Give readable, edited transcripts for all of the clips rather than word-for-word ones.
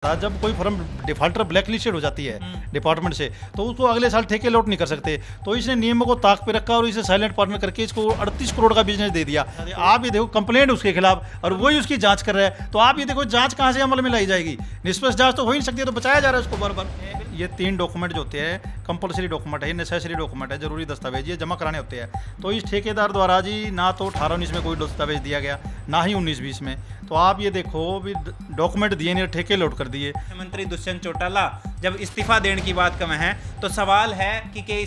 जब कोई firm defaulter black listed हो जाती है डिपार्टमेंट से, तो उसको अगले साल ठेके लौट नहीं कर सकते। तो इसने नियमों को ताक पे रखा और इसे साइलेंट पार्टनर करके इसको 38 करोड़ का बिजनेस दे दिया। आप ये देखो कंप्लेंट उसके खिलाफ और वही उसकी जांच कर रहा है। तो आप ये देखो जांच कहाँ से अमल में लाई जाएगी? निष्पक्ष जांच तो हो ही नहीं सकती है, तो बचाया जा रहा है उसको बार बार। ये 3 डॉक्यूमेंट जो होते हैं कंपलसरी डॉक्यूमेंट है, ये नेसेसरी डॉक्यूमेंट है, जरूरी दस्तावेज ये जमा कराने होते हैं। तो इस ठेकेदार द्वारा जी ना तो 18-19 में कोई दस्तावेज दिया गया, ना ही 19-20 में। तो आप ये देखो भी डॉक्यूमेंट दिए नहीं, ठेके लौट कर दिए। मुख्यमंत्री दुष्यंत चौटाला जब इस्तीफा देने की बात कमें है, तो सवाल है कि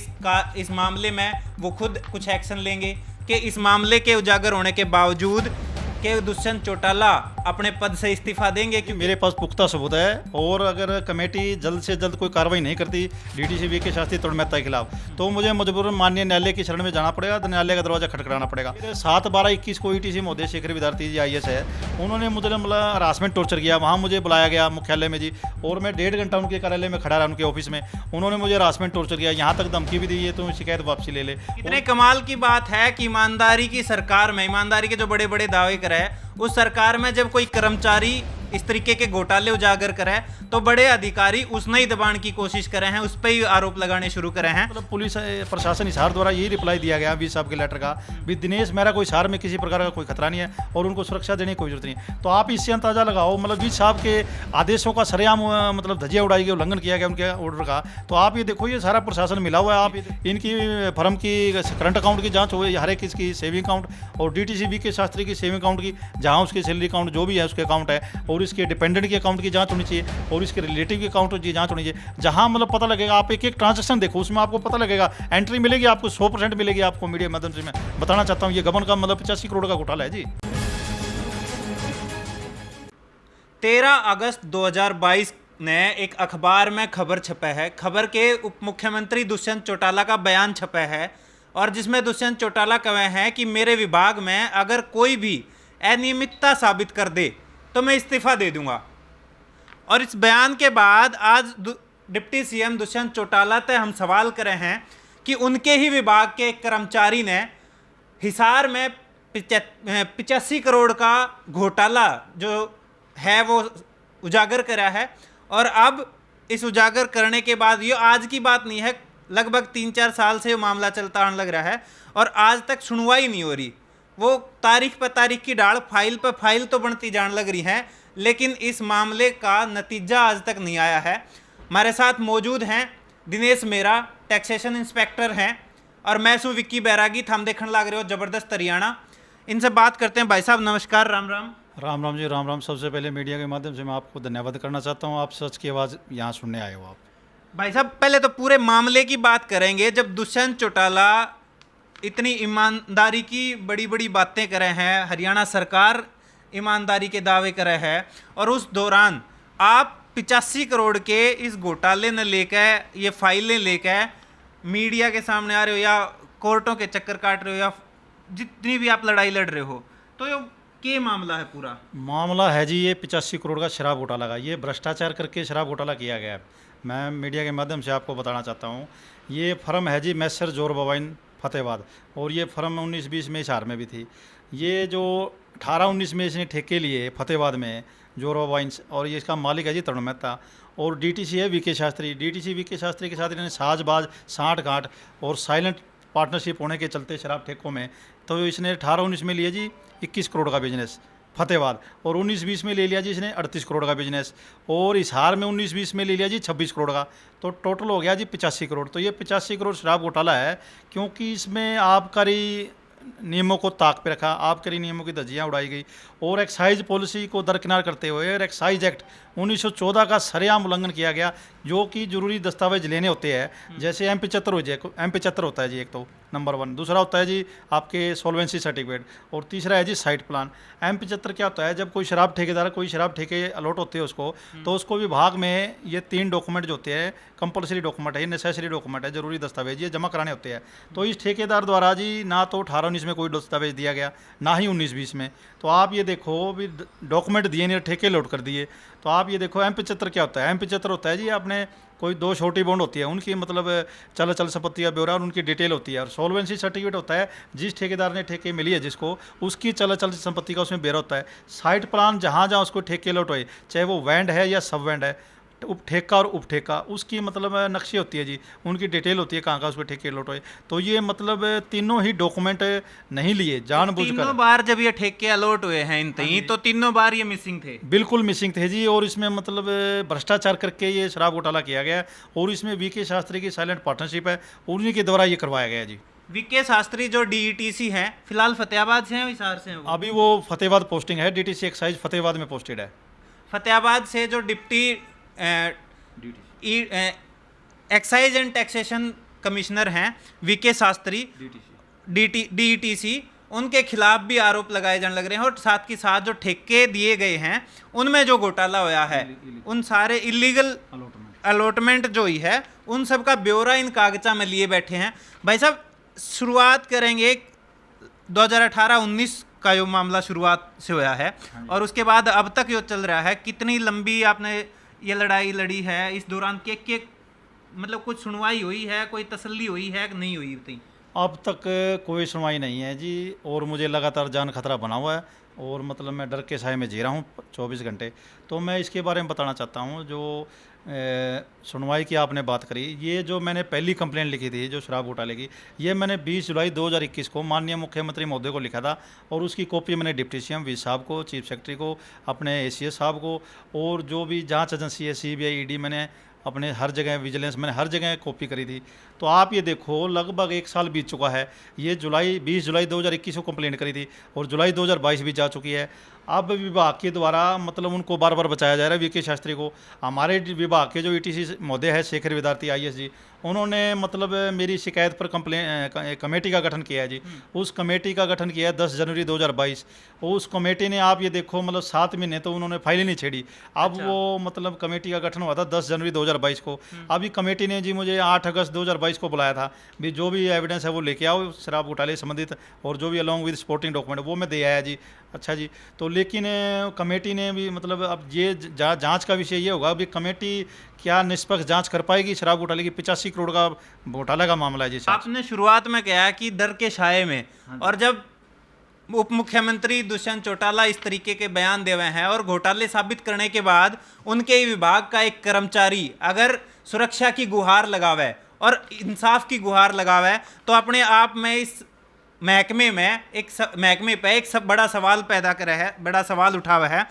इस मामले में वो खुद कुछ एक्शन लेंगे कि इस मामले के उजागर होने के बावजूद कि दुष्यंत चौटाला अपने पद से इस्तीफा देंगे? कि मेरे पास पुख्ता सबूत है, और अगर कमेटी जल्द से जल्द कोई कार्रवाई नहीं करती डीटीसी वीके शास्त्री तरुण मेहता के खिलाफ, तो मुझे मजबूरन माननीय न्यायालय की शरण में जाना पड़ेगा। तो न्यायालय का दरवाजा खटखटाना पड़ेगा। 7/12/21 को ईटीसी महोदय शेखर विद्यार्थी जी IAS है, उन्होंने मुझे मतलब हरासमेंट टॉर्चर किया। वहाँ मुझे बुलाया गया मुख्यालय में जी, और मैं 1.5 घंटा उनके कार्यालय में खड़ा रहा, उनके ऑफिस में। उन्होंने मुझे हरासमेंट टॉर्चर किया, यहाँ तक धमकी भी दी है तो शिकायत वापसी ले ले। इतने कमाल की बात है कि ईमानदारी की सरकार में, ईमानदारी के जो बड़े बड़े दावे करे, उस सरकार में जब कोई कर्मचारी इस तरीके के घोटाले उजागर करे, तो बड़े अधिकारी उसने ही दबाने की कोशिश करे हैं, उस पर ही आरोप लगाने शुरू करे हैं। मतलब पुलिस प्रशासन हिसार द्वारा यही रिप्लाई दिया गया वी साहब के लेटर का भी दिनेश मेरा कोई हिसार में किसी प्रकार का कोई खतरा नहीं है और उनको सुरक्षा देने की कोई जरूरत नहीं। तो आप इससे अंदाजा लगाओ, मतलब वी साहब के आदेशों का सरेआम मतलब धज्जियां उड़ाई गई, उल्लंघन किया गया उनके ऑर्डर का। तो आप ये देखो, ये सारा प्रशासन मिला हुआ है। आप इनकी फर्म की करंट अकाउंट की जाँच हो, हर एक इसकी सेविंग अकाउंट और DTC वीके शास्त्री की सेविंग अकाउंट की, जहाँ उसकी सैलरी अकाउंट जो भी है उसके अकाउंट है, और इसके डिपेंडेंट के अकाउंट की जांच होनी चाहिए, और इसके रिलेटिव के अकाउंट की जांच होनी चाहिए। जहां मतलब पता लगेगा, आप एक एक ट्रांजैक्शन देखो, उसमें आपको पता लगेगा, एंट्री मिलेगी आपको 100% मिलेगी आपको। मीडिया माध्यम से मैं बताना चाहता हूं, ये गबन का मतलब 85 करोड़ का घोटाला है जी। 13 अगस्त 2022 ने एक अखबार में खबर छपा है। खबर के उप मुख्यमंत्री दुष्यंत चौटाला का बयान छपा है, और जिसमें दुष्यंत चौटाला कहे हैं कि मेरे विभाग में अगर कोई भी अनियमितता साबित कर दे तो मैं इस्तीफा दे दूंगा। और इस बयान के बाद आज डिप्टी CM दुष्यंत चौटाला से हम सवाल करे हैं कि उनके ही विभाग के एक कर्मचारी ने हिसार में 85 करोड़ का घोटाला जो है वो उजागर करा है, और अब इस उजागर करने के बाद, ये आज की बात नहीं है, लगभग 3-4 साल से ये मामला चलता आने लग रहा है, और आज तक सुनवाई नहीं हो रही। वो तारीख पर तारीख की डाल, फाइल पर फाइल तो बनती जान लग रही है, लेकिन इस मामले का नतीजा आज तक नहीं आया है। हमारे साथ मौजूद हैं दिनेश मेहरा, टैक्सेशन इंस्पेक्टर हैं, और मैं सु विक्की बैरागी, थम देखने लग रहे हो जबरदस्त हरियाणा। इनसे बात करते हैं। भाई साहब नमस्कार, राम राम। राम राम जी, राम राम। सबसे पहले मीडिया के माध्यम से मैं आपको धन्यवाद करना चाहता हूँ, आप सच की आवाज़ यहाँ सुनने आए हो आप। भाई साहब पहले तो पूरे मामले की बात करेंगे। जब दुष्यंत चौटाला इतनी ईमानदारी की बड़ी बड़ी बातें करे हैं, हरियाणा सरकार ईमानदारी के दावे करे हैं, और उस दौरान आप 85 करोड़ के इस घोटाले ने लेकर, ये फाइलें लेकर मीडिया के सामने आ रहे हो, या कोर्टों के चक्कर काट रहे हो, या जितनी भी आप लड़ाई लड़ रहे हो, तो ये क्या मामला है? पूरा मामला है जी ये 85 करोड़ का शराब घोटाला का। ये भ्रष्टाचार करके शराब घोटाला किया गया है। मैं मीडिया के माध्यम से आपको बताना चाहता हूँ, ये फर्म है जी मैसर जोर बवाइन फतेहाबाद, और ये फर्म 19-20 में हिसार में भी थी। ये जो 18-19 में इसने ठेके लिए फतेहाबाद में जोर बवाइंस, और ये इसका मालिक है जी तरुण मेहता, और DTC है V K Shastri. DTC V K Shastri के साथ इन्होंने साजबाज, साठ-गांठ और साइलेंट पार्टनरशिप होने के चलते शराब ठेकों में, तो इसने 18-19 में लिया जी 21 करोड़ का बिजनेस फतेहाबाद, और 19-20 में ले लिया जी इसने 38 करोड़ का बिजनेस, और हिसार में 19-20 में ले लिया जी 26 करोड़ का। तो टोटल हो गया जी 85 करोड़। तो ये 85 करोड़ शराब घोटाला है, क्योंकि इसमें आबकारी नियमों को ताक पे रखा, आबकारी नियमों की धज्जियां उड़ाई गई, और एक्साइज पॉलिसी को दरकिनार करते हुए और एक्साइज एक्ट 1914 का सरेआम उल्लंघन किया गया, जो कि जरूरी दस्तावेज लेने होते हैं। जैसे M75 होता है जी, एक तो नंबर 1। दूसरा होता है जी आपके सॉल्वेंसी सर्टिफिकेट, और तीसरा है जी साइट प्लान। M75 क्या होता है? जब कोई शराब ठेकेदार, कोई शराब ठेके अलॉट होते हैं उसको, तो उसको विभाग में ये 3 डॉक्यूमेंट जो होते हैं कंपलसरी डॉक्यूमेंट है, ये नेसेसरी डॉक्यूमेंट है, जरूरी दस्तावेज ये जमा कराने होते हैं। तो इस ठेकेदार द्वारा जी ना तो 18-19 में कोई दस्तावेज दिया गया, ना ही 19-20 में। तो आप ये देखो भी डॉक्यूमेंट दिए नहीं, ठेके लौट कर दिए। तो आप ये देखो M75 क्या होता है? M75 होता है जी आपने कोई 2 छोटी बॉन्ड होती है, उनकी मतलब चल संपत्ति का ब्यौरा और उनकी डिटेल होती है, और सॉल्वेंसी सर्टिफिकेट होता है जिस ठेकेदार ने ठेके मिली है जिसको, उसकी चल संपत्ति का उसमें ब्यौरा होता है। साइट प्लान जहाँ जहाँ उसको ठेके लौट हुए, चाहे वो वैंड है या सब वैंड है, उपठेका और उपठेका, उसकी मतलब नक्शे होती है जी, उनकी डिटेल होती है कहाँ कहाँ उसको ठेके लौट हुए। तो ये मतलब तीनों ही डॉक्यूमेंट नहीं लिए जानबूझकर। तीनों बार जब ये ठेके अलॉट हुए हैं इन तई, तो तीनों बार ये मिसिंग थे। बिल्कुल मिसिंग थे जी, और इसमें मतलब भ्रष्टाचार करके ये शराब घोटाला किया गया है, और इसमें वीके शास्त्री की साइलेंट पार्टनरशिप है, उन्हीं के द्वारा ये करवाया गया है जी। वीके शास्त्री जो डीईटीसी हैं, फिलहाल फतेहाबाद से हैं, हिसार से हैं वो? अभी वो फतेहाबाद पोस्टिंग है, डीटीसी एक्साइज फतेहाबाद में पोस्टेड है। फतेहाबाद से जो deputy excise and taxation commissioner हैं वीके शास्त्री, डीईटीसी, उनके खिलाफ भी आरोप लगाए जाने लग रहे हैं, और साथ के साथ जो ठेके दिए गए हैं उनमें जो घोटाला होया है, उन सारे इलीगल अलॉटमेंट जो ही है, उन सब का ब्यौरा इन कागजा में लिए बैठे हैं। भाई साहब, शुरुआत करेंगे 2018-19 का जो मामला शुरुआत से होया है, और उसके बाद अब तक जो चल रहा है, कितनी लंबी आपने ये लड़ाई लड़ी है? इस दौरान के मतलब कुछ सुनवाई हुई है, कोई तसल्ली हुई है कि नहीं हुई? बताइए। अब तक कोई सुनवाई नहीं है जी, और मुझे लगातार जान खतरा बना हुआ है, और मतलब मैं डर के साए में जी रहा हूँ 24 घंटे। तो मैं इसके बारे में बताना चाहता हूँ, जो सुनवाई की आपने बात करी, ये जो मैंने पहली कंप्लेंट लिखी थी जो शराब घोटाले की, ये मैंने 20 जुलाई 2021 को माननीय मुख्यमंत्री महोदय को लिखा था, और उसकी कॉपी मैंने डिप्टी सीएम वी साहब को, चीफ सेक्रेटरी को, अपने एसीएस साहब को, और जो भी जांच एजेंसी है सीबीआई, ईडी, मैंने अपने हर जगह, विजिलेंस, मैंने हर जगह कॉपी करी थी। तो आप ये देखो, लगभग 1 साल बीत चुका है। ये 20 जुलाई 2021 को कंप्लेंट करी थी, और जुलाई 2022 भी जा चुकी है। अब विभाग के द्वारा मतलब उनको बार बार बचाया जा रहा है वीके शास्त्री को। हमारे विभाग के जो ईटीसी महोदय है शेखर विद्यार्थी आईएएस जी, उन्होंने मतलब मेरी शिकायत पर कमेटी का गठन किया है जी। उस कमेटी का गठन किया है 10 जनवरी 2022। उस कमेटी ने आप ये देखो मतलब 7 महीने तो उन्होंने फाइल ही नहीं छेड़ी। अब अच्छा। वो मतलब कमेटी का गठन हुआ था 10 जनवरी 2022 को। अभी कमेटी ने जी मुझे 8 अगस्त 2022 को बुलाया था, भी जो भी एविडेंस है वो लेके आओ शराब घोटाले संबंधित, और जो भी अलॉन्ग विद सपोर्टिंग डॉक्यूमेंट वो मैं दे आया जी। अच्छा जी, तो लेकिन कमेटी ने भी मतलब अब ये जांच का विषय ये होगा, अभी कमेटी क्या निष्पक्ष जांच कर पाएगी शराब घोटाले की? 85 करोड़ का घोटाला का मामला है जी। आपने शुरुआत में कहा कि डर के साए में, और जब उप मुख्यमंत्री दुष्यंत चौटाला इस तरीके के बयान दे हुए हैं, और घोटाले साबित करने के बाद उनके ही विभाग का एक कर्मचारी अगर सुरक्षा की गुहार लगावे और इंसाफ की गुहार लगावे, तो अपने आप में इस महकमे पे एक सब बड़ा सवाल पैदा करे है, बड़ा सवाल उठा हुआ है।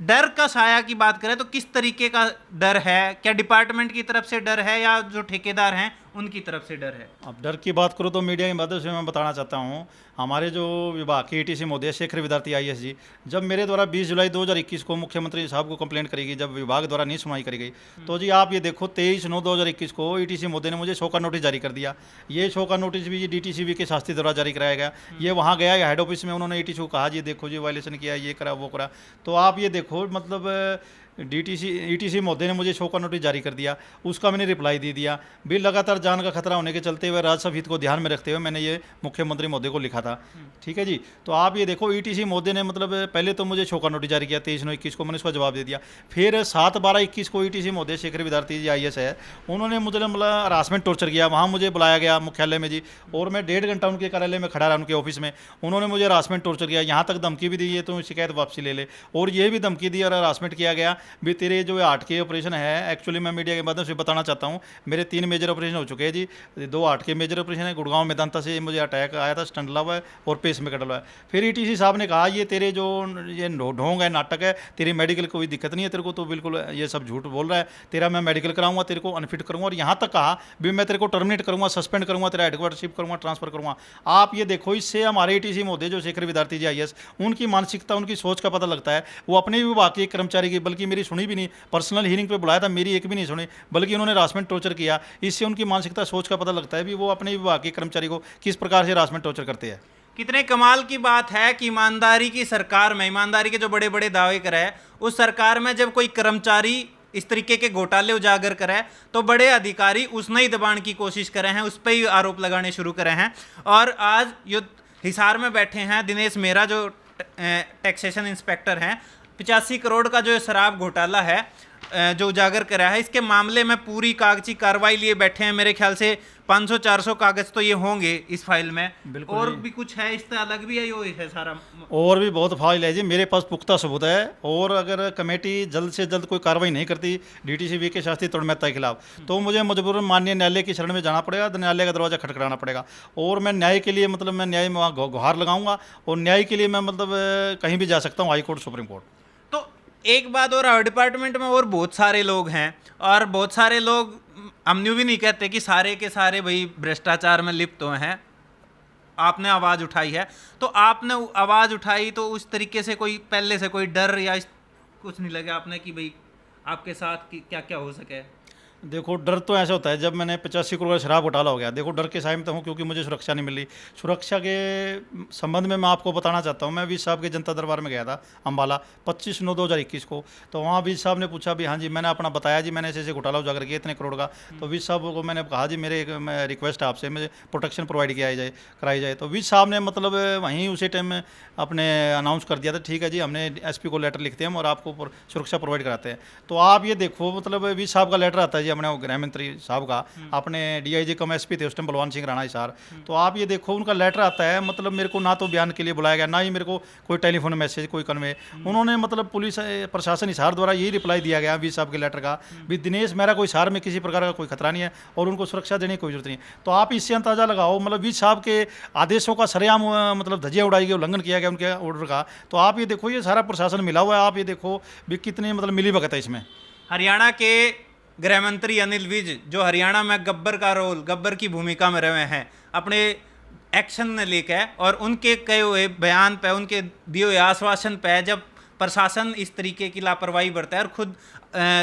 डर का साया की बात करें तो किस तरीके का डर है? क्या डिपार्टमेंट की तरफ से डर है, या जो ठेकेदार हैं उनकी तरफ से डर है? अब डर की बात करूँ तो मीडिया की मदद से मैं बताना चाहता हूँ, हमारे जो विभाग के ईटीसी महोदय शेखर विद्यार्थी आईएएस जी, जब मेरे द्वारा 20 जुलाई 2021 को मुख्यमंत्री साहब को कंप्लेंट करी गई, जब विभाग द्वारा नहीं सुनवाई करी गई, तो जी आप ये देखो 23/9/2021 को ईटीसी महोदय ने मुझे शो का नोटिस जारी कर दिया। ये शो का नोटिस भी डीटीसीबी के शास्त्री द्वारा जारी कराया गया। ये वहाँ गया हेड ऑफिस में, उन्होंने ईटीसी को कहा जी देखो जी वायलेशन किया, ये करा वो करा। तो आप ये देखो मतलब ईटीसी महोदय ने मुझे शो का नोटिस जारी कर दिया, उसका मैंने रिप्लाई दे दिया। भी लगातार जान का खतरा होने के चलते हुए राजस्व हित को ध्यान में रखते हुए मैंने ये मुख्यमंत्री महोदय को लिखा था। ठीक है जी, तो आप ये देखो ईटीसी महोदय ने मतलब पहले तो मुझे शो का नोटिस जारी किया 23/9/21 को, मैंने उसका जवाब दे दिया। फिर 7/12/21 को ईटीसी महोदय शेखर विद्यार्थी जी आईएएस है, उन्होंने मुझे मतलब हरासमेंट टॉर्चर किया। वहाँ मुझे बुलाया गया मुख्यालय में जी, और मैं 1.5 घंटा उनके कार्यालय में खड़ा रहा, उनके ऑफिस में। उन्होंने मुझे हरासमेंट टॉर्चर किया, यहाँ तक धमकी भी दी है तो शिकायत वापसी ले ले, और ये भी धमकी दी और हरासमेंट किया गया भी तेरे जो हार्ट के ऑपरेशन है, एक्चुअली मैं मीडिया के माध्यम से बताना चाहता हूँ, मेरे 3 मेजर ऑपरेशन हो चुके हैं जी। 2 हार्ट के मेजर ऑपरेशन है, गुड़गांव मेदांता से मुझे अटैक आया था, स्टंट लगा हुआ है और पेस में कटला है। फिर ईटीसी साहब ने कहा ये तेरे जो ये ढोंग है, नाटक है, तेरी मेडिकल कोई दिक्कत नहीं है तेरे को, तो बिल्कुल ये सब झूठ बोल रहा है, तेरा मैं मेडिकल कराऊंगा, तेरे को अनफिट करूंगा, और यहाँ तक कहा भी मैं तेरे को टर्मिनेट करूंगा, सस्पेंड करूंगा, तेरा हेडक्वार्टर शिफ्ट करूंगा, ट्रांसफर करूंगा। आप ये देखो, इससे हमारे ईटीसी महोदय जो शेखर विद्यार्थी जी आईएएस, उनकी मानसिकता, उनकी सोच का पता लगता है। वो अपने विभाग के कर्मचारी की, बल्कि मेरी सुनी भी नहीं, पर्सनल हियरिंग पे बुलाया था, मेरी एक भी नहीं सुनी, बल्कि उन्होंने हरासमेंट टॉर्चर किया। इससे उनकी मानसिकता, सोच का पता लगता है भी वो अपने विभाग के कर्मचारी को किस प्रकार से हरासमेंट टॉर्चर करते हैं। कितने कमाल की बात है कि ईमानदारी की सरकार में, ईमानदारी के जो बड़े बड़े दावे करे, उस सरकार में जब कोई कर्मचारी इस तरीके के घोटाले उजागर करे तो बड़े अधिकारी उसने ही दबाने की कोशिश करे हैं, उस पर ही आरोप लगाने शुरू करे हैं। और आज युद्ध हिसार में बैठे हैं दिनेश मेहरा जो टैक्सेशन इंस्पेक्टर हैं। 85 करोड़ का जो शराब घोटाला है, जो उजागर करा है, इसके मामले में पूरी कागजी कार्रवाई लिए बैठे हैं। मेरे ख्याल से 500-400 कागज तो ये होंगे इस फाइल में। बिल्कुल और जी। भी कुछ है इससे अलग भी है, यो है सारा? और भी बहुत फाइल है जी, मेरे पास पुख्ता सबूत है। और अगर कमेटी जल्द से जल्द कोई कार्रवाई नहीं करती डीटीसी वीके शास्त्री तरुण मेहता के खिलाफ, तो मुझे मजबूरन माननीय न्यायालय की शरण में जाना पड़ेगा, तो न्यायालय का दरवाजा खटखटाना पड़ेगा। और मैं न्याय के लिए मतलब मैं न्याय में वहाँ गुहार लगाऊंगा, और न्याय के लिए मैं मतलब कहीं भी जा सकता हूँ, हाई कोर्ट, सुप्रीम कोर्ट। तो एक बात और, आवर डिपार्टमेंट में और बहुत सारे लोग हैं, और बहुत सारे लोग, हम यूँ भी नहीं कहते कि सारे के सारे भाई भ्रष्टाचार में लिप्त हुए हैं। आपने आवाज़ उठाई है, तो आपने आवाज़ उठाई तो उस तरीके से कोई पहले से कोई डर या कुछ नहीं लगा आपने कि भाई आपके साथ क्या क्या हो सके? देखो, डर तो ऐसा होता है जब मैंने 85 करोड़ का शराब घोटाला हो गया। देखो, डर के साए में तो हूँ, क्योंकि मुझे सुरक्षा नहीं मिली। सुरक्षा के संबंध में मैं आपको बताना चाहता हूँ, मैं वीस साहब के जनता दरबार में गया था अम्बाला 25/9/2021 को। तो वहाँ वीस साहब ने पूछा भी, हाँ जी, मैंने अपना बताया जी, मैंने ऐसे ऐसे घोटाला उजागर किया इतने करोड़ का। तो वीस साहब को मैंने कहा जी, मेरे रिक्वेस्ट है आपसे, मुझे प्रोटेक्शन प्रोवाइड किया जाए, कराई जाए। तो वीस साहब ने मतलब वहीं उसी टाइम में अपने अनाउंस कर दिया था, ठीक है जी, हमने एसपी को लेटर लिखते हैं और आपको सुरक्षा प्रोवाइड कराते हैं। तो आप ये देखो, मतलब वीस साहब का लेटर आता है जी अपने गृह मंत्री साहब का, अपने डीआईजी कम एसपी थे उस टाइम बलवान सिंह राणा हिसार। तो आप ये देखो, उनका लेटर आता है, मतलब मेरे को ना तो बयान के लिए बुलाया गया, ना ही मेरे को कोई टेलीफोन मैसेज, कोई कन्वे। उन्होंने मतलब पुलिस प्रशासन हिसार द्वारा यही रिप्लाई दिया गया वीस साहब के लेटर का भी, दिनेश मेरा कोई हिसार में किसी प्रकार का कोई खतरा नहीं है और उनको सुरक्षा देने की कोई जरूरत नहीं है। तो आप इससे अंदाजा लगाओ, मतलब वीस साहब के आदेशों का सरेआम मतलब धज्जियां उड़ाई गई, उल्लंघन किया गया उनके ऑर्डर का। तो आप ये देखो, ये सारा प्रशासन मिला हुआ है। आप ये देखो भी कितनी मतलब मिली भगत है इसमें। हरियाणा के गृह मंत्री अनिल विज, जो हरियाणा में गब्बर का रोल, गब्बर की भूमिका में रहे हैं, अपने एक्शन ने लेकर और उनके कहे हुए बयान पे, उनके दिए हुए आश्वासन पे जब प्रशासन इस तरीके की लापरवाही बरता है, और खुद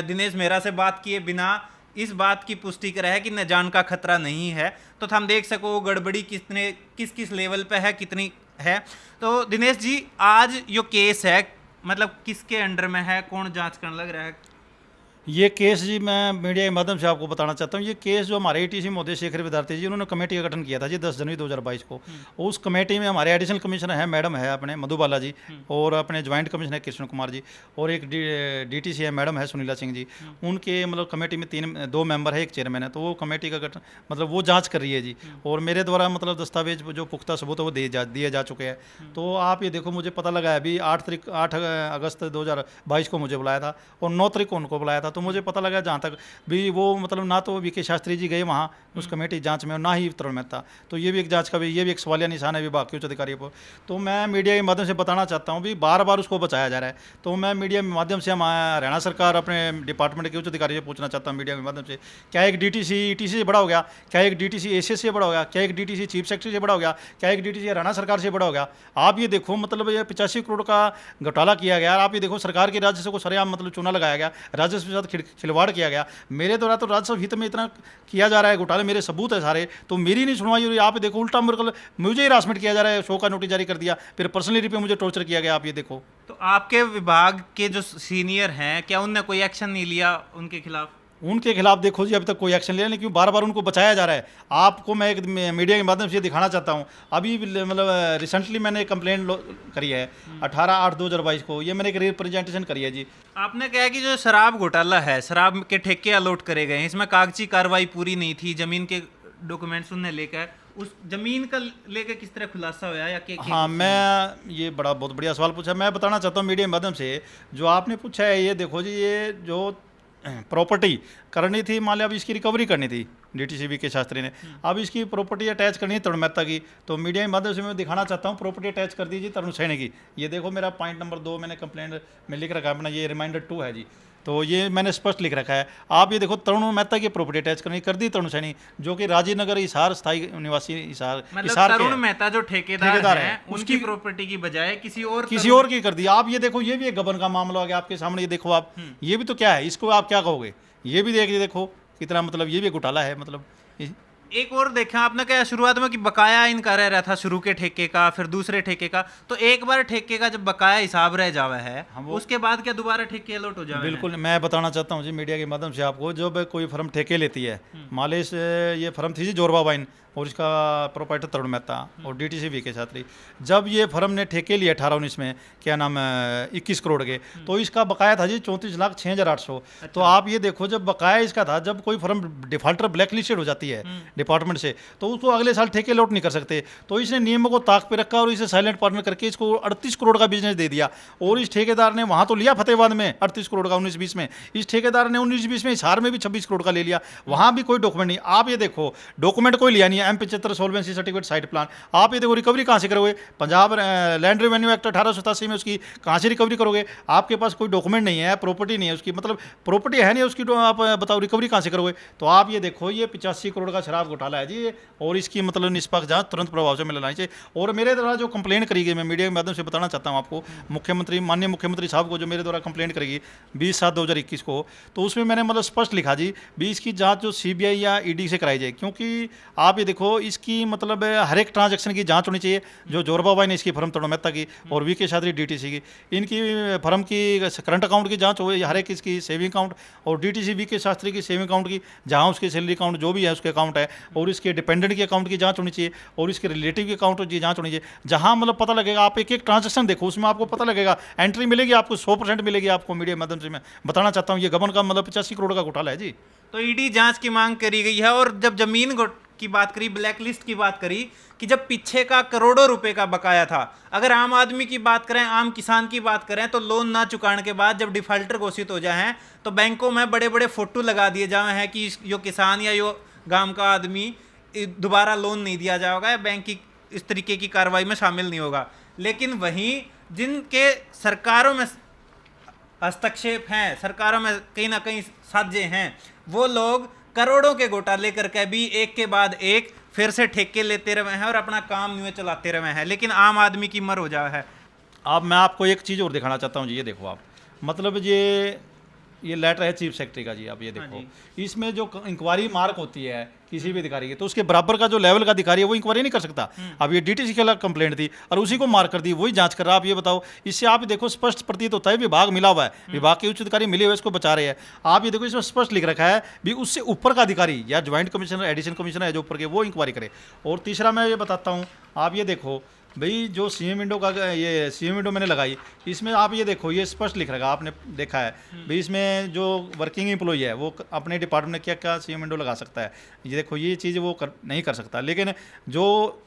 दिनेश मेहरा से बात किए बिना इस बात की पुष्टि करा है कि न जान का खतरा नहीं है, तो हम देख सको गड़बड़ी किस किस लेवल पे है, कितनी है। तो दिनेश जी, आज जो केस है, मतलब किसके अंडर में है, कौन जांच करने लग रहा है? ये केस जी, मैं मीडिया के माध्यम से आपको बताना चाहता हूँ, ये केस जो हमारे एटीसी महोदय शेखर विद्यार्थी जी, उन्होंने कमेटी का गठन किया था जी 10 जनवरी 2022 को। उस कमेटी में हमारे एडिशनल कमिश्नर हैं, मैडम है अपने मधुबाला जी, और अपने ज्वाइंट कमिश्नर है कृष्ण कुमार जी, और एक डीटीसी है मैडम है सुनीला सिंह जी। उनके मतलब कमेटी में दो मेंबर है, एक चेयरमैन है। तो वो कमेटी का गठन मतलब वो जाँच कर रही है जी, और मेरे द्वारा मतलब दस्तावेज जो पुख्ता सबूत है वो दिए जा चुके हैं। तो आप ये देखो, मुझे पता लगा है अभी 8 अगस्त 2022 को मुझे बुलाया था, और 9 तारीख को उनको बुलाया था। तो मुझे पता लगा जहाँ तक भी वो मतलब ना तो वीके शास्त्री जी गए वहाँ उस कमेटी जांच में, और ना ही तरुण मेहता। तो ये भी एक जांच का भी, ये भी एक सवालिया निशान है विभाग के उच्च अधिकारियों पर। तो मैं मीडिया के माध्यम से बताना चाहता हूँ भी बार बार उसको बचाया जा रहा है। तो मैं मीडिया के माध्यम से हम हरियाणा सरकार अपने डिपार्टमेंट के उच्च अधिकारी से पूछना चाहता हूँ मीडिया के माध्यम से, क्या एक डीटीसी ईटीसी से बड़ा हो गया? क्या एक डीटीसी एसीएस से बड़ा हो गया? क्या एक डीटीसी चीफ सेक्रेटरी से बड़ा हो गया? क्या एक डीटीसी हरियाणा सरकार से बड़ा हो गया? आप ये देखो, मतलब ये 85 करोड़ का घोटाला किया गया। आप ये देखो, सरकार के राजस्व को सरेआम मतलब चूना लगाया गया, राजस्व के साथ खिलवाड़ किया गया। मेरे द्वारा तो राजस्व हित में इतना किया जा रहा है घोटाले, मेरे सबूत है सारे, तो मेरी नहीं सुनवाई हो रही। आप देखो, उल्टा मुझे हरासमेंट किया जा रहा है, शो का नोटिस जारी कर दिया, फिर पर्सनली पे मुझे टॉर्चर किया गया। आप ये देखो। तो आपके विभाग के जो सीनियर हैं, क्या उनने कोई एक्शन नहीं लिया उनके खिलाफ? उनके खिलाफ देखो जी, अभी तक कोई एक्शन लिया नहीं, क्यों बार बार उनको बचाया जा रहा है। आपको मैं एक मीडिया के माध्यम से ये दिखाना चाहता हूँ, अभी मतलब रिसेंटली मैंने कंप्लेंट करी है 18/8/2022 को। ये मैंने एक रिप्रेजेंटेशन करी है जी। आपने कहा कि जो शराब घोटाला है, शराब के ठेके अलॉट करे गए हैं, इसमें कागजी कार्रवाई पूरी नहीं थी, जमीन के डॉक्यूमेंट्स उन्हें लेकर, उस जमीन का लेकर किस तरह खुलासा हुआ या हाँ, मैं ये बहुत बढ़िया सवाल पूछा। मैं बताना चाहता हूँ मीडिया के माध्यम से, जो आपने पूछा है, ये देखो जी, ये जो प्रॉपर्टी करनी थी, मान लिया अब इसकी रिकवरी करनी थी डीटीसी वीके शास्त्री ने, अब इसकी प्रॉपर्टी अटैच करनी है तरुण मेहता की। तो मीडिया के माध्यम से मैं दिखाना चाहता हूँ, प्रॉपर्टी अटैच कर दीजिए तरुण सैनी की। ये देखो, मेरा पॉइंट नंबर 2 मैंने कंप्लेंट में लिख रखा है अपना, ये रिमाइंडर 2 है जी। तो ये मैंने स्पष्ट लिख रखा है। आप ये देखो, तरुण मेहता की प्रॉपर्टी अटैच करनी कर दी तरुण सैनी, जो कि राजीव नगर हिसार स्थायी निवासी हिसार तरुण मेहता जो ठेकेदार है, उसकी प्रॉपर्टी की बजाय किसी और की कर दी। आप ये देखो, ये भी एक गबन का मामला आ गया आपके सामने। ये देखो आप, ये भी तो क्या है, इसको आप क्या कहोगे? ये भी देखो कितना मतलब ये भी घोटाला है। मतलब एक और देखा आपने, क्या शुरुआत में कि बकाया इनका रह रहा था शुरू के ठेके का, फिर दूसरे ठेके का, तो एक बार ठेके का जब बकाया हिसाब रह जावा है, उसके बाद क्या दोबारा ठेके अलॉट हो जावे? बिल्कुल, मैं बताना चाहता हूँ जी मीडिया के माध्यम से आपको, जब कोई फर्म ठेके लेती है, माले से ये फर्म थी जी जोरबा वाइन, और इसका प्रोपराइटर तरुण मेहता और डीटीसी वीके शास्त्री। जब ये फर्म ने ठेके लिए 18-19 में, क्या नाम है, 21 करोड़ के, तो इसका बकाया था जी 34,06,800। तो आप ये देखो, जब बकाया इसका था, जब कोई फर्म डिफॉल्टर ब्लैक लिस्टेड हो जाती है डिपार्टमेंट से, तो उसको अगले साल ठेके लौट नहीं कर सकते। तो इसने नियमों को ताक पे रखा और इसे साइलेंट पार्टनर करके इसको 38 करोड़ का बिजनेस दे दिया। और इस ठेकेदार ने वहाँ तो लिया फतेहाबाद में 38 करोड़ का 19-20 में, इस ठेकेदार ने 19-20 में हिसार में भी 26 करोड़ का ले लिया। वहाँ भी कोई डॉक्यूमेंट नहीं। आप ये देखो, डॉक्यूमेंट कोई लिया नहीं है, M75 सोल्वेंसी सर्टिफिकेट साइट प्लान। आप ये देखो, रिकवरी कहाँ से करोगे? पंजाब लैंड रेवेन्यू एक्ट 1887 में उसकी कहाँ से रिकवरी करोगे? आपके पास कोई डॉक्यूमेंट नहीं है, प्रॉपर्टी नहीं है उसकी, मतलब प्रॉपर्टी है नहीं उसकी, तो आप बताओ रिकवरी कहाँ से करोगे? तो आप ये देखो, ये 85 करोड़ का शराब घोटाला है जी, और इसकी मतलब निष्पक्ष जांच तुरंत प्रभाव से मिलना चाहिए। और मेरे द्वारा जो कंप्लेंट करी गई, मैं मीडिया के माध्यम से बताना चाहता हूँ आपको, मुख्यमंत्री, माननीय मुख्यमंत्री साहब को जो मेरे द्वारा कंप्लेंट करेगी 20/7/2021 को, तो उसमें मैंने मतलब स्पष्ट लिखा जी, भी इसकी जांच जो CBI या ED से कराई जाए। क्योंकि आप ये देखो, इसकी मतलब हर एक ट्रांजैक्शन की जांच होनी चाहिए। जो जोरबा भाई ने इसकी फर्म तरुण मेहता की और वीके शास्त्री DTC की, इनकी फर्म की करंट अकाउंट की जांच हो, हर एक इसकी सेविंग अकाउंट, और DTC वीके शास्त्री की सेविंग अकाउंट की, जहाँ उसके सैलरी अकाउंट जो भी है उसके अकाउंट है, और इसके डिपेंडेंट के अकाउंट की जांच होनी चाहिए, और इसके रिलेटिव के अकाउंट की जांच होनी चाहिए। जहाँ मतलब पता लगेगा, आप एक एक ट्रांजैक्शन देखो, उसमें आपको पता लगेगा, एंट्री मिलेगी आपको 100% मिलेगी आपको। मीडिया के माध्यम से मैं बताना चाहता हूँ, ये गबन का मतलब 85 करोड़ का घोटाला है जी। तो ईडी जांच की मांग करी गई है। और जब जमीन की बात करी, ब्लैक लिस्ट की बात करी, कि जब पीछे का करोड़ों रुपए का बकाया था, अगर आम आदमी की बात करें, आम किसान की बात करें, तो लोन ना चुकाने के बाद जब डिफॉल्टर घोषित हो जाए हैं, तो बैंकों में बड़े बड़े फोटो लगा दिए जाए हैं कि यो किसान या यो गांव का आदमी दोबारा लोन नहीं दिया जाएगा, बैंक की इस तरीके की कार्रवाई में शामिल नहीं होगा। लेकिन वहीं जिनके सरकारों में हस्तक्षेप हैं, सरकारों में कहीं ना कहीं साझे हैं, वो लोग करोड़ों के घोटाले करके भी एक के बाद एक फिर से ठेके लेते रहे हैं और अपना काम न्यू चलाते रहे हैं, लेकिन आम आदमी की मर हो जाए है। अब मैं आपको एक चीज़ और दिखाना चाहता हूँ जी, ये देखो आप, मतलब ये लेटर है चीफ सेक्रेटरी का जी। आप ये देखो, इसमें जो इंक्वायरी मार्क होती है किसी भी अधिकारी की, तो उसके बराबर का जो लेवल का अधिकारी है वो इंक्वायरी नहीं कर सकता। अब ये DTC के खिलाफ कंप्लेंट थी और उसी को मार्क कर दी, वही जांच कर रहा। आप ये बताओ, इससे आप देखो स्पष्ट प्रतीत होता है विभाग मिला हुआ है, विभाग के उच्च अधिकारी मिले हुए इसको बचा रहे हैं। आप ये देखो, इसमें स्पष्ट लिख रखा है भी उससे ऊपर का अधिकारी या ज्वाइंट कमिश्नर, एडिशनल कमिश्नर है जो ऊपर के, वो इंक्वायरी करे। और तीसरा मैं ये बताता हूँ, आप ये देखो भाई, जो CM विंडो का, ये CM विंडो मैंने लगाई, इसमें आप ये देखो, ये स्पष्ट लिख रखा, आपने देखा है भाई, इसमें जो वर्किंग एम्प्लॉई है वो अपने डिपार्टमेंट में क्या क्या CM विंडो लगा सकता है। ये देखो, ये चीज़ वो नहीं कर सकता। लेकिन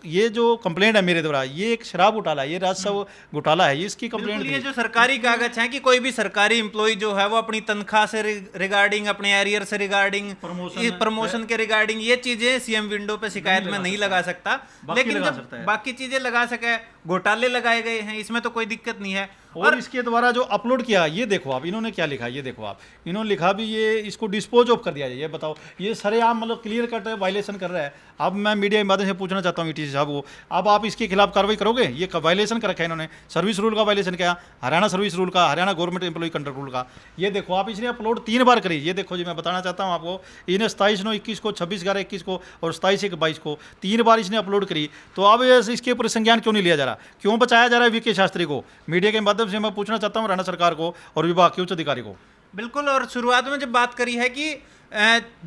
ये जो कंप्लेंट है मेरे द्वारा, ये एक शराब घोटाला है, ये राजस्व घोटाला है, ये इसकी कंप्लेंट। ये जो सरकारी कागज हैं कि कोई भी सरकारी एम्प्लॉय जो है वो अपनी तनख्वाह से रिगार्डिंग, अपने एरियर से रिगार्डिंग, प्रमोशन के रिगार्डिंग, ये चीजें CM विंडो पे शिकायत में नहीं लगा सकता। लेकिन जब बाकी चीजें लगा सके, घोटाले लगाए गए हैं, इसमें तो कोई दिक्कत नहीं है। और इसके द्वारा जो अपलोड किया, ये देखो आप, इन्होंने क्या लिखा, ये देखो आप, इन्होंने लिखा भी ये इसको डिस्पोज ऑफ कर दिया जाए। ये बताओ, ये सरेआम मतलब क्लियर कट वायलेशन कर रहा है। अब मैं मीडिया के माध्यम से पूछना चाहता हूँ ETC साहब को, अब आप इसके खिलाफ कार्रवाई करोगे? ये वायलेशन कर रखा है इन्होंने, सर्विस रूल का वायलेशन किया, हरियाणा सर्विस रूल का, Haryana government employ control rule का। ये देखो आप, इसने अपलोड 3 बार करी। ये देखो जी, मैं बताना चाहता हूँ आपको, इन्हें 27/9/21 को, 26/11/21 को और 27/1/22 को 3 बार इसने अपलोड करी। तो अब इसके ऊपर संज्ञान क्यों नहीं लिया जा रहा, क्यों बचाया जा रहा है वीके शास्त्री को? मीडिया के माध्यम से मैं पूछना चाहता हूँ हरियाणा सरकार को और विभाग के उच्च अधिकारी को। बिल्कुल। और शुरुआत में जब बात करी है कि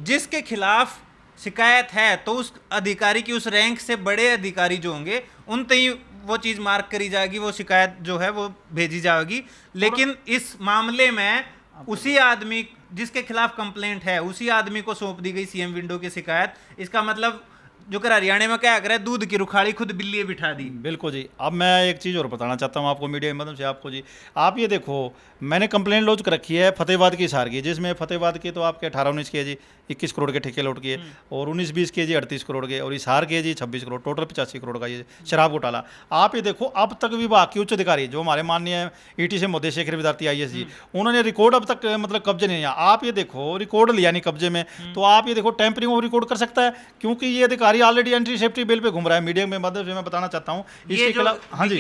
जिसके खिलाफ शिकायत है, तो उस अधिकारी की, उस रैंक से बड़े अधिकारी जो होंगे, उन तक ही वो चीज़ मार्क करी जाएगी, वो शिकायत जो है वो भेजी जाएगी। लेकिन इस मामले में उसी आदमी जिसके खिलाफ कंप्लेंट है, उसी आदमी को सौंप दी गई CM विंडो की शिकायत। इसका मतलब जो कर हरियाणा में क्या करे, दूध की रुखाड़ी खुद बिल्ली बिठा दी। बिल्कुल जी। अब मैं एक चीज़ और बताना चाहता हूँ आपको मीडिया की मदद से आपको जी। आप ये देखो, मैंने कंप्लेंट लॉन्च कर रखी है फतेहाबाद की, हिसार की, जिसमें फतेहाबाद के तो आपके 18-19 के जी 21 करोड़ के ठेके लौट किए, और 19-20 के जी 38 करोड़ के, और हिसार के जी 26 करोड़, टोटल 85 करोड़ का ये शराब घोटाला। आप ये देखो, अब तक विभाग के उच्च अधिकारी जो हमारे माननीय ETC महोदय शेखर विद्यार्थी IAS जी, उन्होंने रिकॉर्ड अब तक मतलब कब्जे नहीं लिया। आप ये देखो, रिकॉर्ड लिया नहीं कब्जे में, तो आप ये देखो टेम्परिंग ऑफ रिकॉर्ड कर सकता है, क्योंकि ये अधिकारी already anti safety bill pay घूम रहा है। मीडिया में माध्यम से मैं बताना चाहता हूँ इसके खिलाफ, हाँ जी,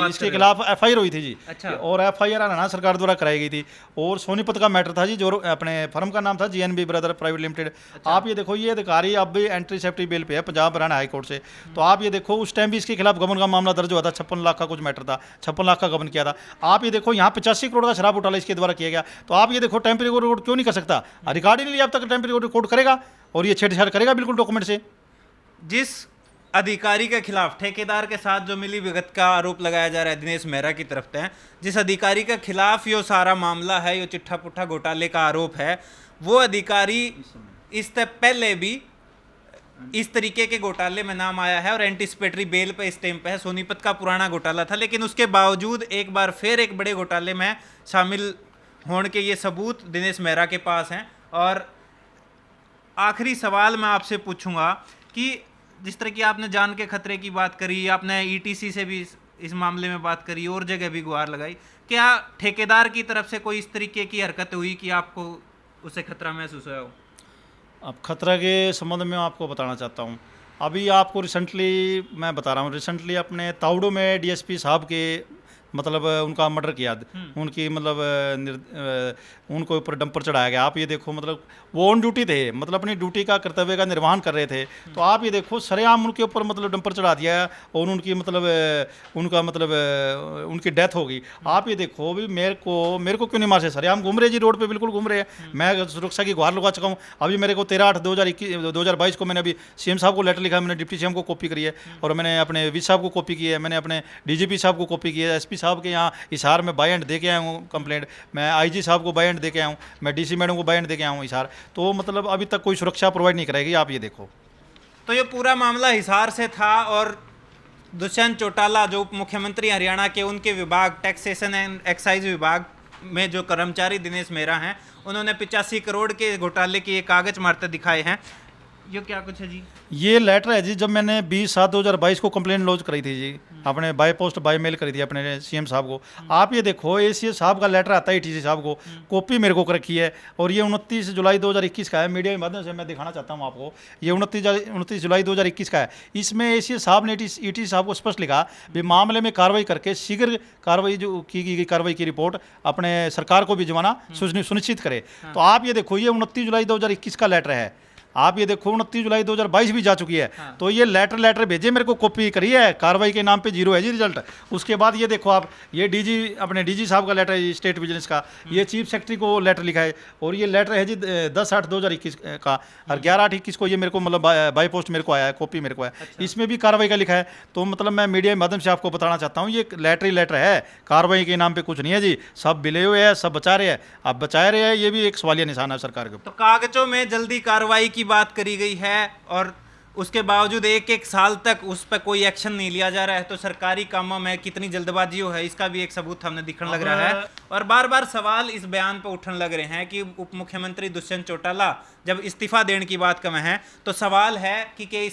इसके खिलाफ FIR हुई थी जी। और FIR हरियाणा सरकार द्वारा कराई गई थी। और सोनीपत का मैटर था जी, जो अपने फर्म का नाम था GNB ब्रदर प्राइवेट लिमिटेड। आप ये देखो, ये अधिकारी अब भी एंटी सेफ्टी बिल पे है पंजाब हरियाणा हाई कोर्ट से। तो आप ये देखो, उस टाइम भी इसके खिलाफ गबन का मामला दर्ज हुआ था, 56 लाख का कुछ मैटर था, 56 लाख का गबन किया था। आप ये देखो, यहाँ 85 करोड़ का शराब घोटाला इसके द्वारा किया गया। तो आप ये देखो, टेम्परेरी रिकॉर्ड क्यों नहीं कर सकता? अधिकारी नहीं लिया अब तक, टेम्परेरी रिकॉर्ड करेगा और ये छेड़छाड़ करेगा बिल्कुल डॉक्यूमेंट से। जिस अधिकारी के खिलाफ ठेकेदार के साथ जो मिली भगत का आरोप लगाया जा रहा है दिनेश मेहरा की तरफ से, जिस अधिकारी के खिलाफ ये सारा मामला है, ये चिट्ठा पुट्ठा घोटाले का आरोप है, वो अधिकारी इससे पहले भी इस तरीके के घोटाले में नाम आया है और एंटीसिपेटरी बेल पे इस टाइम पे है। सोनीपत का पुराना घोटाला था, लेकिन उसके बावजूद एक बार फिर एक बड़े घोटाले में शामिल होने के ये सबूत दिनेश मेहरा के पास हैं। और आखिरी सवाल मैं आपसे पूछूंगा कि जिस तरह की आपने जान के खतरे की बात करी, आपने ईटीसी से भी इस मामले में बात करी और जगह भी गुहार लगाई, क्या ठेकेदार की तरफ से कोई इस तरीके की हरकत हुई कि आपको उसे खतरा महसूस हुआ हो? अब खतरा के संबंध में आपको बताना चाहता हूँ। अभी आपको रिसेंटली मैं बता रहा हूँ, रिसेंटली अपने तावड़ो में डीएसपी साहब के मतलब उनका मर्डर किया, उनकी मतलब उनको ऊपर डंपर चढ़ाया गया। आप ये देखो, मतलब वो ऑन ड्यूटी थे, मतलब अपनी ड्यूटी का कर्तव्य का निर्वहन कर रहे थे, तो आप ये देखो सरेआम उनके ऊपर मतलब डंपर चढ़ा दिया और उनकी मतलब उनका मतलब उनकी डेथ हो गई। आप ये देखो, अभी मेरे को क्यों नहीं मार से, सरेआम घूम रहे जी, रोड पे बिल्कुल घूम रहे हैं। मैं सुरक्षा की गुहार लगा चुका हूँ। अभी मेरे को 13/8/2022 को मैंने अभी सीएम साहब को लेटर लिखा है, मैंने डिप्टी सीएम को कॉपी करी है और मैंने अपने वी साहब को कॉपी की है, मैंने अपने डीजीपी साहब को कॉपी की है, एसपी साहब के यहाँ हिसार में बाई एंड दे के आया हूँ कंप्लेंट, मैं आईजी साहब को बाई एंड दे के आया हूँ, मैं डीसी मैडम को बाई एंड दे के आया हूँ हिसार। तो मतलब अभी तक कोई सुरक्षा प्रोवाइड नहीं कराएगी। आप ये देखो, तो ये पूरा मामला हिसार से था और दुष्यंत चौटाला जो उप मुख्यमंत्री हरियाणा के, उनके विभाग टैक्सेशन एंड एक्साइज विभाग में जो कर्मचारी दिनेश मेहरा हैं, उन्होंने 85 करोड़ के घोटाले के ये कागज मारते दिखाए हैं। ये क्या कुछ है जी? ये लेटर है जी, जब मैंने 20/7/2022 को कंप्लेंट लॉन्च करी थी जी, अपने बाय पोस्ट बाय मेल करी थी अपने सीएम साहब को। आप ये देखो, एसीए साहब का लेटर आता है ईटीसी साहब को, कॉपी मेरे को रखी है और ये 29 जुलाई 2021 का है। मीडिया के माध्यम से मैं दिखाना चाहता हूँ आपको, ये 29 जुलाई 2021 का है। इसमें एसीए साहब ने ईटीसी साहब को स्पष्ट लिखा भी मामले में कार्रवाई करके शीघ्र कार्रवाई जो की गई कार्रवाई की रिपोर्ट अपने सरकार को भिजवाना सुनिश्चित करे। तो आप ये देखो, ये 29 जुलाई 2021 का लेटर है। आप ये देखो 29 जुलाई 2022 भी जा चुकी है। तो ये लेटर भेजे, मेरे को कॉपी करी है, कार्रवाई के नाम पे 0 है जी रिजल्ट। उसके बाद ये देखो आप, ये अपने डीजी साहब का लेटर है स्टेट विजिलेंस का, ये चीफ सेक्रेटरी को लेटर लिखा है और ये लेटर है जी 10/8/2021 का और 11/8/21 को ये मेरे को मतलब बाई पोस्ट मेरे को आया है, कॉपी मेरे को है। इसमें भी कार्रवाई का लिखा है। तो मतलब मैं मीडिया के माध्यम से आपको बताना चाहता हूँ, ये लेटर ही लेटर है, कार्रवाई के नाम पे कुछ नहीं है जी। सब बिले हुए हैं, सब बचा रहे हैं, आप बचा रहे हैं, ये भी एक सवालिया निशान है सरकार के ऊपर। तो कागजों में जल्दी कार्रवाई की बात करी गई है और उसके बावजूद एक साल तक उस पर कोई एक्शन नहीं लिया जा रहा है, तो सरकारी कामों में कितनी जल्दबाजी है इसका भी एक सबूत हमने दिखने लग रहा है। और बार बार सवाल इस बयान पर उठने लग रहे हैं कि उप मुख्यमंत्री दुष्यंत चौटाला जब इस्तीफा देने की बात कमें हैं, तो सवाल है कि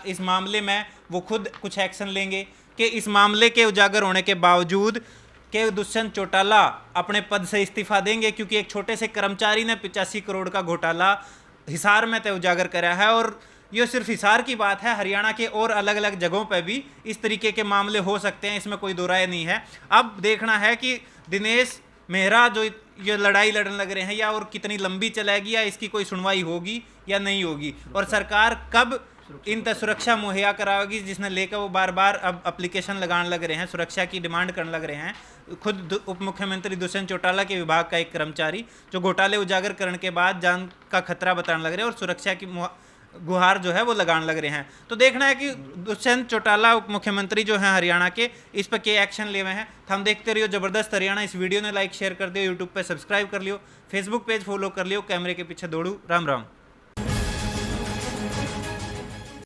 इस मामले में वो खुद कुछ एक्शन लेंगे, कि इस मामले के उजागर होने के बावजूद कि दुष्यंत चौटाला अपने पद से इस्तीफा देंगे, क्योंकि एक छोटे से कर्मचारी ने 85 करोड़ का घोटाला हिसार में तय उजागर करा है। और ये सिर्फ हिसार की बात है, हरियाणा के और अलग अलग जगहों पर भी इस तरीके के मामले हो सकते हैं, इसमें कोई दो राय नहीं है। अब देखना है कि दिनेश मेहरा जो ये लड़ाई लड़ने लग रहे हैं, या और कितनी लंबी चलेगी, या इसकी कोई सुनवाई होगी या नहीं होगी, और सरकार कब इन तक सुरक्षा मुहैया कराएगी, जिसने लेकर वो बार बार अब एप्लीकेशन लगाने लग रहे हैं, सुरक्षा की डिमांड करने लग रहे हैं। खुद उप मुख्यमंत्री दुष्यंत चौटाला के विभाग का एक कर्मचारी जो घोटाले उजागर करने के बाद जान का खतरा बताने लग रहे हैं और सुरक्षा की गुहार जो है वो लगाने लग रहे हैं। तो देखना है कि दुष्यंत चौटाला उप मुख्यमंत्री जो हैं हरियाणा के, इस पर क्या एक्शन ले हुए हैं। तो हम देखते रहिए जबरदस्त हरियाणा। इस वीडियो ने लाइक शेयर कर दियो, यूट्यूब पे सब्सक्राइब कर लियो, फेसबुक पेज फॉलो कर लियो। कैमरे के पीछे दौड़ू। राम राम।